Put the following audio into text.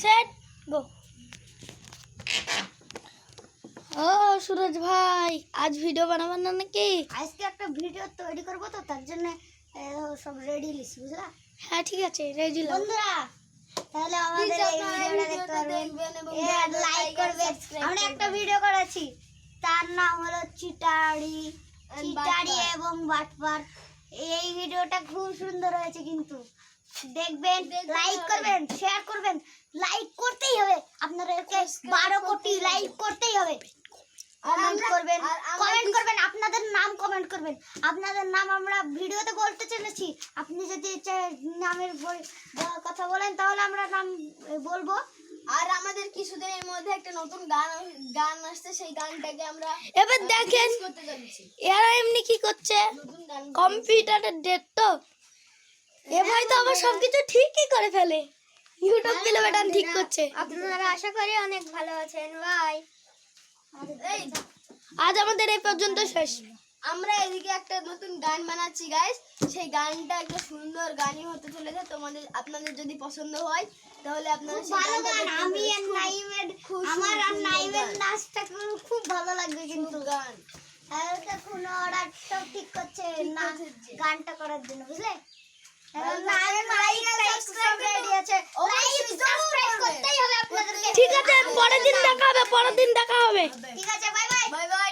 Set go. ও সুরজ ভাই, আজ video বানাবেন না নাকি? আজকে একটা ভিডিও তৈরি করব, তো তার জন্য সব রেডি লিখছি, বুঝলা? হ্যাঁ ঠিক আছে, রেডি লাও বন্ধুরা, তাহলে আমাদের এই ভিডিওটা দেখতে পারবেন এবং লাইক করবেন। আমরা একটা ভিডিও করেছি, তার নাম হলো চিটাড়ি এবং বাটপার। এই ভিডিওটা খুব সুন্দর হয়েছে, কিন্তু দেখবেন, লাইক করবেন, শেয়ার করবেন। লাইক করতেই হবে, আপনাদেরকে 12 কোটি লাইক করতেই হবে। কমেন্ট করবেন, আপনাদের নাম কমেন্ট করবেন। আপনাদের নাম আমরা ভিডিওতে বলতে চলেছি। আপনি যদি নামের কথা বলেন তাহলে আমরা নাম বলবো। আর আমাদের কিছুদিনের মধ্যে একটা নতুন গান আসছে, সেই গানটাকে আমরা এবার দেখেন করতে যাচ্ছি। এরা এমনি কি করছে, নতুন গান কম্পিউটারের ডেট তো এ ভাই তো আবার সবকিছু ঠিকই করে ফেলে। ইউটিউব কিলো বাটন ঠিক করছে। আপনারা আশা করি অনেক ভালো আছেন। বাই। এই আজ আমাদের এই পর্যন্ত শেষ। আমরা এদিকে একটা নতুন গান বানাচ্ছি গাইস, সেই গানটা একটা সুন্দর গানই হতে চলেছে। আপনাদের যদি পছন্দ হয় তাহলে আপনারা সেই ভালো গানটা গান। দেখতে আমি পারেন। আর নাইমের, খুব আমার আর সুন্দর নাইমের গান। নাচটা খুব ভালো লাগবে, কিন্তু গান আর দেখুন ওরা সব ঠিক করছে না করছে। গানটা করার জন্য, বুঝলে? করতেই হবে আপনাদেরকে। ঠিক আছে, পরের দিন দেখা হবে, পরের দিন দেখা হবে। ঠিক আছে, বাই বাই। Bye bye.